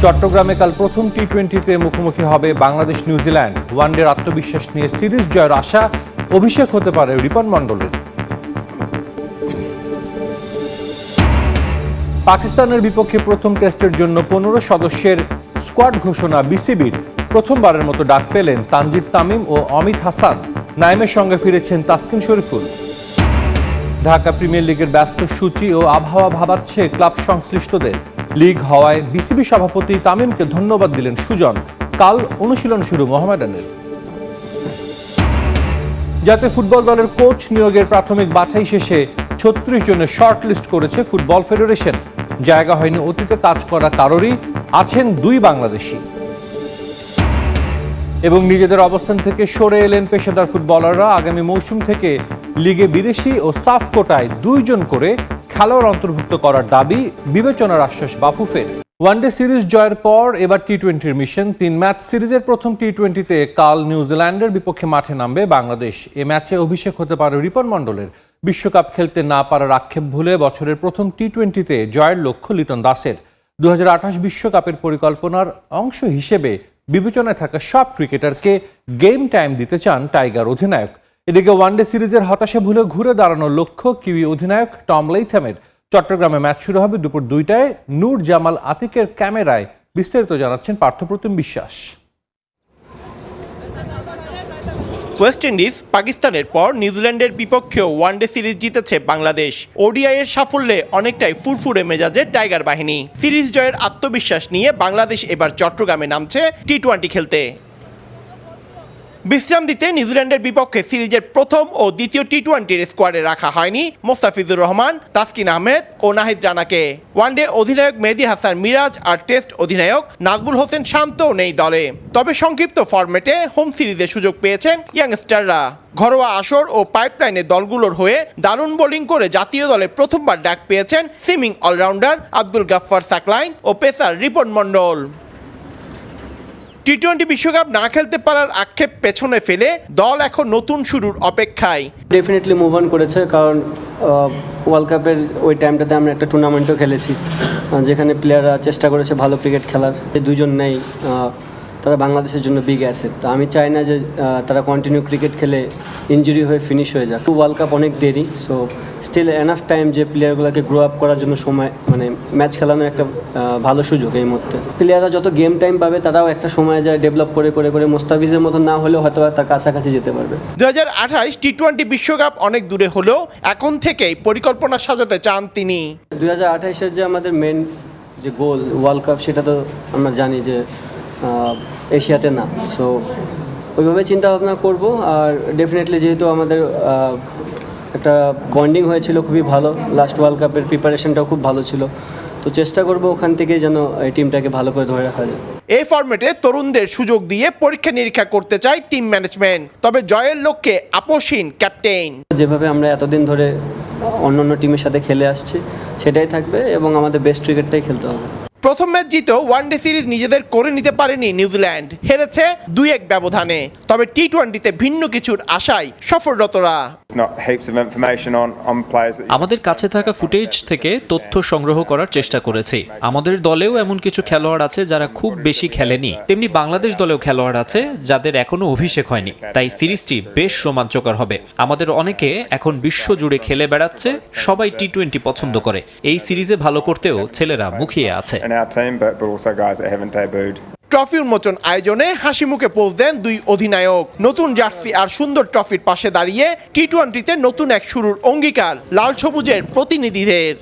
চট্টগ্রামে কাল প্রথম টি-20তে মুখোমুখি হবে বাংলাদেশ নিউজিল্যান্ড। ওয়ানডের আত্মবিশ্বাস নিয়ে সিরিজ জয়ের আশা, অভিষেক হতে পারে রিপন মণ্ডলের। পাকিস্তানের বিপক্ষে প্রথম টেস্টের জন্য 15 সদস্যের স্কোয়াড ঘোষণা বিসিবির। প্রথমবারের মতো ডাক পেলেন তানজিদ তামিম ও অমিত হাসান। নাইমের সঙ্গে ফিরেছেন তাসকিন শরীফুল। ঢাকা প্রিমিয়ার লিগের ব্যস্ত সূচি ও আবহাওয়া ভাবাচ্ছে ক্লাব সংশ্লিষ্টদের। লিগ হওয়ায় বিসিবি সভাপতি তামিমকে ধন্যবাদ দিলেন সুজন। কাল অনুশীলন শুরু মোহামেডানের। জাতীয় ফুটবল দলের কোচ নিয়োগের প্রাথমিক বাছাই শেষে 36 জনের শর্ট লিস্ট করেছে ফুটবল ফেডারেশন। জায়গা হয়নি অতীতে কাজ করা কারোরই, আছেন 2 বাংলাদেশি। এবং নিজেদের অবস্থান থেকে সরে এলেন পেশাদার ফুটবলাররা। আগামী মৌসুম থেকে লিগে বিদেশি ও সাফ কোটায় 2 জন করে খেলোয়াড় অন্তর্ভুক্ত করার দাবি, বিবেচনার আশ্বাস বাফুফের। ওয়ানডে সিরিজ জয়ের পর এবার টি-20 মিশন। 3 ম্যাচ সিরিজের প্রথম টি-20তে কাল নিউজিল্যান্ডের বিপক্ষে মাঠে নামবে বাংলাদেশ। এ ম্যাচে অভিষেক হতে পারে রিপন মণ্ডলের। বিশ্বকাপ খেলতে না পারার আক্ষেপ ভুলে বছরের প্রথম টি-20তে জয়ের লক্ষ্য লিটন দাসের। 2028 বিশ্বকাপের পরিকল্পনার অংশ হিসেবে বিবেচনায় থাকা সব ক্রিকেটারকে গেম টাইম দিতে চান টাইগার অধিনায়ক। এদিকে ওয়ানডে সিরিজের হতাশা ভুলে ঘুরে দাঁড়ানোর লক্ষ্য কিউই অধিনায়ক টম লেইথামের। চট্টগ্রামে ম্যাচ শুরু হবে দুপুর 2টায়। নূর জামাল আতিকের ক্যামেরায় বিস্তারিত জানাচ্ছেন পার্থপ্রতিম বিশ্বাস। ওয়েস্ট ইন্ডিজ, পাকিস্তানের পর নিউজিল্যান্ডের বিপক্ষেও ওয়ানডে সিরিজ জিতেছে বাংলাদেশ। ওডিআই এর সাফল্যে অনেকটাই ফুরফুরে মেজাজের টাইগার বাহিনী। সিরিজ জয়ের আত্মবিশ্বাস নিয়ে বাংলাদেশ এবার চট্টগ্রামে নামছে টি-20 খেলতে। বিশ্রাম দিতে নিউজিল্যান্ডের বিপক্ষে সিরিজের প্রথম ও দ্বিতীয় টি-20-র স্কোয়াডে রাখা হয়নি মোস্তাফিজুর রহমান, তাসকিন আহমেদ ও নাহিদ রানাকে। ওয়ানডে অধিনায়ক মেহেদী হাসান মিরাজ আর টেস্ট অধিনায়ক নাজমুল হোসেন শান্তও নেই দলে। তবে সংক্ষিপ্ত ফরম্যাটে হোম সিরিজে সুযোগ পেয়েছেন ইয়াংস্টাররা। ঘরোয়া আসর ও পাইপলাইনের দলগুলোর হয়ে দারুণ বোলিং করে জাতীয় দলে প্রথমবার ডাক পেয়েছেন সিমিং অলরাউন্ডার আব্দুল গাফফার সাকলাইন ও পেসার রিপন মণ্ডল। টি-20 বিশ্বকাপ না খেলতে পারার আক্ষেপ পেছনে ফেলে দল এখন নতুন শুরুর অপেক্ষায়। ডেফিনেটলি মুভ অন করেছে, কারণ ওয়ার্ল্ড কাপের ওই টাইমটাতে আমরা একটা টুর্নামেন্টও খেলেছি যেখানে প্লেয়াররা চেষ্টা করেছে ভালো ক্রিকেট খেলার। এই 2 জন নেই, তারা বাংলাদেশের জন্য বিগ অ্যাসেট। তো আমি চাই না যে তারা কন্টিনিউ ক্রিকেট খেলে ইনজুরি হয়ে ফিনিশ হয়ে যাক। ওয়ার্ল্ড কাপ অনেক দেরি, সো স্টিল এনাফ টাইম যে প্লেয়ারগুলোকে গ্রো আপ করার জন্য সময়, মানে ম্যাচ খেলানোর একটা ভালো সুযোগ এই মুহূর্তে। প্লেয়াররা যত গেম টাইম পাবে তারাও একটা সময় যায় ডেভেলপ করে করে করে মোস্তাফিজের মতো না হলেও হয়তো তার কাছাকাছি যেতে পারবে। 2028 টি-20 বিশ্বকাপ অনেক দূরে হলেও এখন থেকেই পরিকল্পনা সাজাতে চান তিনি। 2028-এর যে আমাদের মেন যে গোল ওয়ার্ল্ড কাপ, সেটা তো আমরা জানি যে এশিয়াতে না। সো ওইভাবে চিন্তা ভাবনা করবো। আর ডেফিনেটলি যেহেতু আমাদের একটা বন্ডিং হয়েছিল খুবই ভালো, লাস্ট ওয়ার্ল্ড কাপের প্রিপারেশনটাও খুব ভালো ছিল, তো চেষ্টা করবো ওখান থেকে যেন এই টিমটাকে ভালো করে ধরে রাখা যায়। এই ফরম্যাটে তরুণদের সুযোগ দিয়ে পরীক্ষা নিরীক্ষা করতে চায় টিম ম্যানেজমেন্ট। তবে জয়ের লক্ষ্যে আপোষহীন ক্যাপ্টেন। যেভাবে আমরা এতদিন ধরে অন্য টিমের সাথে খেলে আসছি সেটাই থাকবে এবং আমাদের বেস্ট ক্রিকেটটাই খেলতে হবে। প্রথম ম্যাচ জিতেও ওয়ানডে সিরিজ নিজেদের করে নিতে পারেনি নিউজিল্যান্ড, হেরেছে 2-1 ব্যবধানে। তবে টি-20তে ভিন্ন কিছুর আশায় সফলরতরা। আমাদের কাছে থাকা ফুটেজ থেকে তথ্য সংগ্রহ করার চেষ্টা করেছি। আমাদের দলেও এমন কিছু খেলোয়াড় আছে যারা খুব বেশি খেলেনি, তেমনি বাংলাদেশ দলেও খেলোয়াড় আছে যাদের এখনো অভিষেক হয়নি। তাই সিরিজটি বেশ রোমাঞ্চকর হবে। আমাদের অনেকে এখন বিশ্ব জুড়ে খেলে বেড়াচ্ছে, সবাই টি-20 পছন্দ করে। এই সিরিজে ভালো করতেও ছেলেরা মুখিয়ে আছে। ট্রফি উন্মোচন আয়োজনে হাসি মুখে পোজ দেন 2 অধিনায়ক। নতুন জার্সি আর সুন্দর ট্রফির পাশে দাঁড়িয়ে টি-20তে নতুন এক শুরুর অঙ্গীকার লাল সবুজের প্রতিনিধিদের।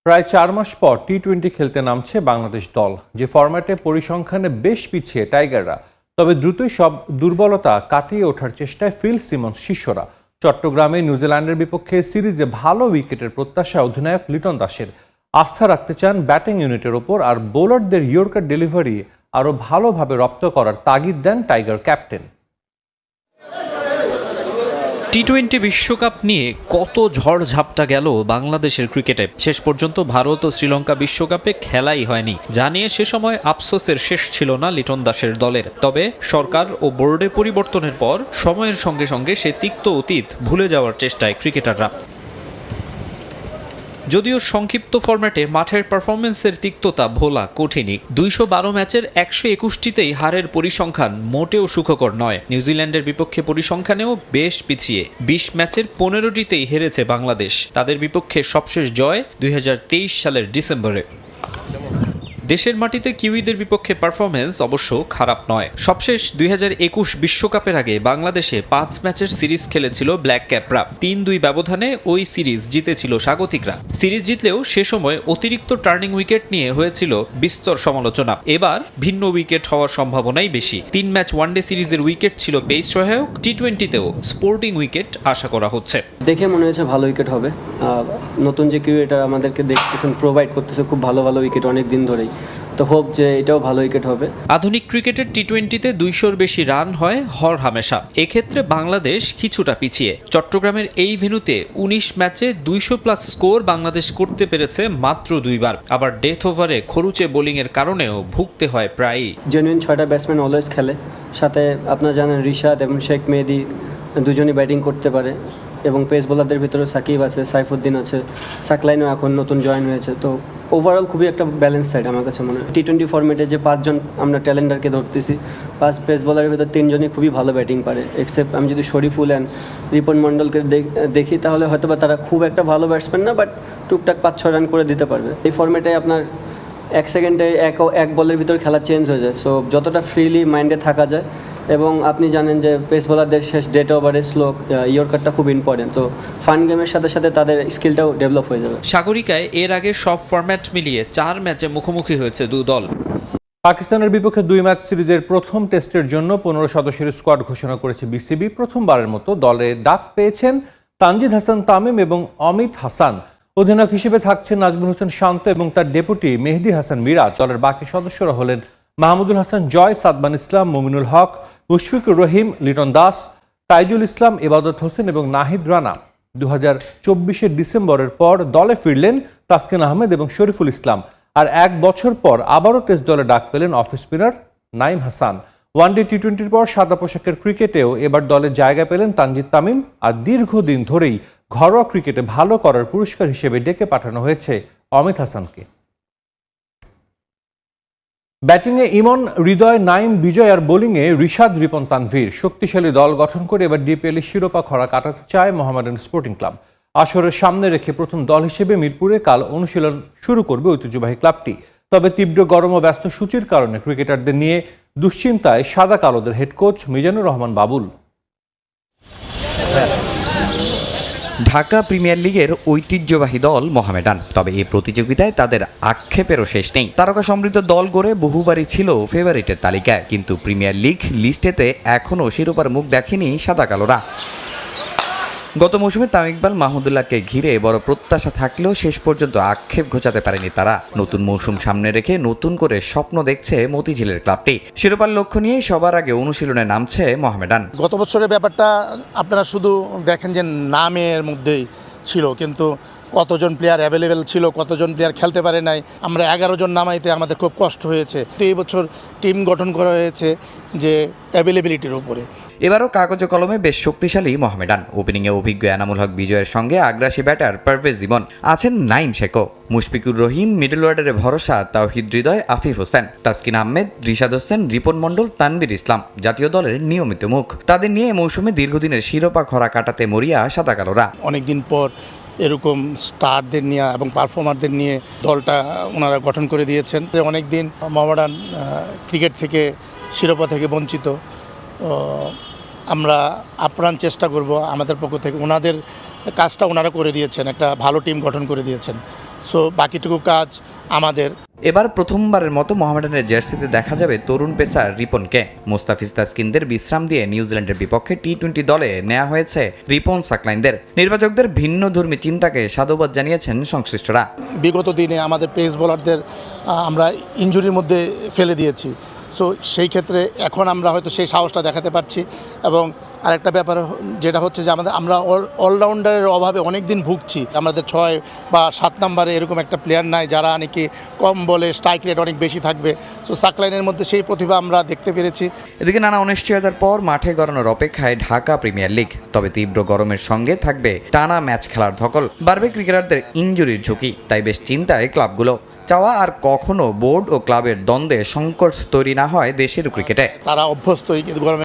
প্রায় 4 মাস পর টি-20 খেলতে নামছে বাংলাদেশ দল। যে ফরম্যাটে পরিসংখ্যানে বেশ পিছিয়ে টাইগাররা, তবে দ্রুতই সব দুর্বলতা কাটিয়ে ওঠার চেষ্টায় ফিল সিমন্স শিষ্যরা। চট্টগ্রামে নিউজিল্যান্ডের বিপক্ষে সিরিজে ভালো উইকেটের প্রত্যাশা অধিনায়ক লিটন দাসের। আস্থা রাখতে চান ব্যাটিং ইউনিটের ওপর, আর বোলারদের ইয়র্কার ডেলিভারি আরও ভালোভাবে রপ্ত করার তাগিদ দেন টাইগার ক্যাপ্টেন। টি-20 বিশ্বকাপ নিয়ে কত ঝড় ঝাপটা গেল বাংলাদেশের ক্রিকেটে। শেষ পর্যন্ত ভারত ও শ্রীলঙ্কা বিশ্বকাপে খেলাই হয়নি, যা নিয়ে সে সময় আফসোসের শেষ ছিল না লিটন দাসের দলের। তবে সরকার ও বোর্ডের পরিবর্তনের পর সময়ের সঙ্গে সঙ্গে সে তিক্ত অতীত ভুলে যাওয়ার চেষ্টায় ক্রিকেটাররা। যদিও সংক্ষিপ্ত ফরম্যাটে মাঠের পারফরমেন্সের তিক্ততা ভোলা কঠিনই। 212 ম্যাচের 121টিতেই হারের পরিসংখ্যান মোটেও সুখকর নয়। নিউজিল্যান্ডের বিপক্ষে পরিসংখ্যানেও বেশ পিছিয়ে। 20 ম্যাচের 15টিতেই হেরেছে বাংলাদেশ। তাদের বিপক্ষে সবশেষ জয় 2023 সালের ডিসেম্বরে। দেশের মাটিতে কিউইদের বিপক্ষে পারফরমেন্স অবশ্য খারাপ নয়। সবশেষ 2021 বিশ্বকাপের আগে বাংলাদেশে 5 ম্যাচের সিরিজ খেলেছিল ব্ল্যাক ক্যাপরা। 3-2 ব্যবধানে ওই সিরিজ জিতেছিল স্বাগতিকরা। সিরিজ জিতলেও সে সময় অতিরিক্ত টার্নিং উইকেট নিয়ে হয়েছিল বিস্তর সমালোচনা। এবার ভিন্ন উইকেট হওয়ার সম্ভাবনাই বেশি। 3 ম্যাচ ওয়ানডে সিরিজের উইকেট ছিল পেস সহায়ক, টি20তেও স্পোর্টিং উইকেট আশা করা হচ্ছে। দেখে মনে হয়েছে ভালো উইকেট হবে। নতুন যে কিউ এটা আমাদেরকে দেখতেছেন প্রোভাইড করতেছে খুব ভালো ভালো উইকেট অনেক দিন ধরেই, তো হোপ যে এটাও ভালো উইকেট হবে। আধুনিক ক্রিকেটের টি20তে 200-র বেশি রান হয় হর হামেশা। এক্ষেত্রে বাংলাদেশ কিছুটা পিছিয়ে। চট্টগ্রামের এই ভেন্যুতে 19 ম্যাচে 200+ স্কোর বাংলাদেশ করতে পেরেছে মাত্র 2 বার। আবার ডেথ ওভারে খরুচে বোলিংয়ের কারণেও ভুগতে হয় প্রায়ই। জেনুইন 6টা ব্যাটসম্যান অলওয়েজ খেলে, সাথে আপনারা জানেন রিশাদ এবং শেখ মেহেদী দুজনই ব্যাটিং করতে পারে, এবং পেস বোলারদের ভিতরে সাকিব আছে, সাইফুদ্দিন আছে, সাকলাইনও এখন নতুন জয়েন হয়েছে। তো ওভারঅল খুবই একটা ব্যালেন্স সাইড আমার কাছে মনে হয়। টি20 ফরম্যাটে যে 5 জন আমরা ট্যালেন্টারকে ধরতেছি, 5 পেস বোলারের ভিতর 3 জনই খুবই ভালো ব্যাটিং পারে, এক্সেপ্ট আমি যদি শরীফুল অ্যান্ড রিপন মণ্ডলকে দেখি তাহলে হয়তো বা তারা খুব একটা ভালো ব্যাটসম্যান না, বাট টুকটাক 5-6 রান করে দিতে পারবে। এই ফরম্যাটে আপনার 1 সেকেন্ডে এক বলের ভিতর খেলা চেঞ্জ হয়ে যায়, সো যতটা ফ্রিলি মাইন্ডে থাকা যায়। এবং আপনি জানেন যে পেস বোলারদের শেষ ডেট ওভারে স্লো ইয়র্কারটা খুব ইম্পর্টেন্ট, তো ফান গেমের সাথে সাথে তাদের স্কিলটাও ডেভেলপ হয়ে যাবে। সাগরিকায় এর আগে সব ফরম্যাট মিলিয়ে 4 ম্যাচে মুখোমুখি হয়েছে 2 দল। পাকিস্তানের বিপক্ষে 2 ম্যাচ সিরিজের প্রথম টেস্টের জন্য 15 সদস্যের স্কোয়াড ঘোষণা করেছে বিসিবি। প্রথমবারের মতো দলে ডাক পেয়েছেন তানজিদ হাসান তামিম এবং অমিত হাসান। অধিনায়ক হিসেবে থাকছেন নাজমুল হোসেন শান্ত এবং তার ডেপুটি মেহেদী হাসান মিরাজ। দলের বাকি সদস্যরা হলেন মাহমুদুল হাসান জয়, সাদমান ইসলাম, মুমিনুল হক, মুশফিকুর রহিম, লিটন দাস, তাইজুল ইসলাম, ইবাদত হোসেন এবং নাহিদ রানা। 2024 ডিসেম্বরের পর দলে ফিরলেন তাসকিন আহমেদ এবং শরীফুল ইসলাম। আর 1 বছর পর আবারও টেস্ট দলে ডাক পেলেন off spinner Naim Hasan. One day টি20-র পর সাদা পোশাকের ক্রিকেটেও এবার দলে জায়গা পেলেন তানজিদ তামিম। আর দীর্ঘদিন ধরেই ঘরোয়া ক্রিকেটে ভালো করার পুরস্কার হিসেবে ডেকে পাঠানো হয়েছে অমিত হাসানকে। ব্যাটিংয়ে ইমন, হৃদয়, নাইম, বিজয় আর বোলিংয়ে রিশাদ, রিপন, তানভীর। শক্তিশালী দল গঠন করে এবার ডিপিএল-এ শিরোপা খরা কাটাতে চায় মোহামেডান স্পোর্টিং ক্লাব। আসরের সামনে রেখে প্রথম দল হিসেবে মিরপুরে কাল অনুশীলন শুরু করবে ঐতিহ্যবাহী ক্লাবটি। তবে তীব্র গরম ও ব্যস্ত সূচির কারণে ক্রিকেটারদের নিয়ে দুশ্চিন্তায় সাদা কালোদের head coach Mizanur Rahman Babul. Dhaka premier লিগের ঐতিহ্যবাহী দল মোহামেডান, তবে এই প্রতিযোগিতায় তাদের আক্ষেপেরও শেষ নেই। তারকা সমৃদ্ধ দল গড়ে বহুবারই ছিল ফেভারিটের তালিকায়, কিন্তু প্রিমিয়ার লিগ লিস্টেতে এখনও শিরোপার মুখ দেখেনি সাদা কালোরা। গত মৌসুমে তামিম ইকবাল, মাহমুদুল্লাহকে ঘিরে বড় প্রত্যাশা থাকলেও শেষ পর্যন্ত আক্ষেপ ঘোচাতে পারেনি তারা। নতুন মৌসুম সামনে রেখে নতুন করে স্বপ্ন দেখছে মতিঝিলের ক্লাবটি। শিরোপার লক্ষ্য নিয়ে সবার আগে অনুশীলনে নামছে মোহামেডান। গত বছরের ব্যাপারটা আপনারা শুধু দেখেন যে নামের মধ্যেই ছিল, কিন্তু কতজন প্লেয়ার অ্যাভেলেবেল ছিল, কতজন প্লেয়ার খেলতে পারে নাই। আমরা 11 জন নামাইতে আমাদের খুব কষ্ট হয়েছে। তো এই বছর টিম গঠন করা হয়েছে যে অ্যাভেলেবিলিটির উপরে। এবারও কাগজে কলমে বেশ শক্তিশালী মোহামেডান। ওপেনিংয়ে অভিজ্ঞ এনামুল হক বিজয়ের সঙ্গে আগ্রাসী ব্যাটার পারভেজ ইমন, আছেন নাইম শেখো, মুশফিকুর রহিম, মিডল অর্ডারে ভরসা তাওহিদ হৃদয়, আফিফ হোসেন, তাসকিন আহমেদ, রিশাদ হোসেন, রিপন মণ্ডল, তানভীর ইসলাম জাতীয় দলের নিয়মিত মুখ। তাদের নিয়ে মৌসুমে দীর্ঘদিনের শিরোপা খরা কাটাতে মরিয়া সাদা কালোরা। অনেকদিন পর এরকম স্টারদের নিয়ে এবং পারফর্মারদের নিয়ে দলটা ওনারা গঠন করে দিয়েছেন। অনেকদিন মোহামেডান ক্রিকেট থেকে শিরোপা থেকে বঞ্চিত। আমরা আপ্রাণ চেষ্টা করব আমাদের পক্ষ থেকে। ওনাদের কাজটা ওনারা করে দিয়েছেন, একটা ভালো টিম গঠন করে দিয়েছেন। সো বাকিটুকু কাজ আমাদের। এবার প্রথমবারের মতো মোহামেডানের জার্সিতে দেখা যাবে তরুণ পেসার রিপনকে। মুস্তাফিজ তাসকিনদের বিশ্রাম দিয়ে নিউজিল্যান্ডের বিপক্ষে টি20 দলে নেওয়া হয়েছে রিপন সাকলাইনদের। নির্বাচকদের ভিন্নধর্মী চিন্তাকে সাধুবাদ জানিয়েছেন সংশ্লিষ্টরা। বিগত দিনে আমাদের পেস বোলারদের আমরা ইনজুরির মধ্যে ফেলে দিয়েছি। সো সেই ক্ষেত্রে এখন আমরা হয়তো সেই সাহসটা দেখাতে পারছি। এবং আরেকটা ব্যাপার যেটা হচ্ছে যে আমরা অলরাউন্ডারের অভাবে অনেক দিন ভুগছি। আমাদের 6 বা 7 নম্বরে এরকম একটা প্লেয়ার নাই যারা নাকি কম বলে স্ট্রাইক রেট অনেক বেশি থাকবে। সো সাকলাইনের মধ্যে সেই প্রতিভা আমরা দেখতে পেরেছি। এদিকে নানা অনিশ্চয়তার পর মাঠে গড়ানোর অপেক্ষায় ঢাকা প্রিমিয়ার লিগ। তবে তীব্র গরমের সঙ্গে থাকবে টানা ম্যাচ খেলার ধকল, বাড়বে ক্রিকেটারদের ইনজুরির ঝুঁকি। তাই বেশ চিন্তায় ক্লাবগুলো। চাওয়া আর কখনো বোর্ড ও ক্লাবের দ্বন্দ্বে সংকট তৈরি না হয় দেশের ক্রিকেটে। তারা অভ্যস্তই কিন্তু গরমে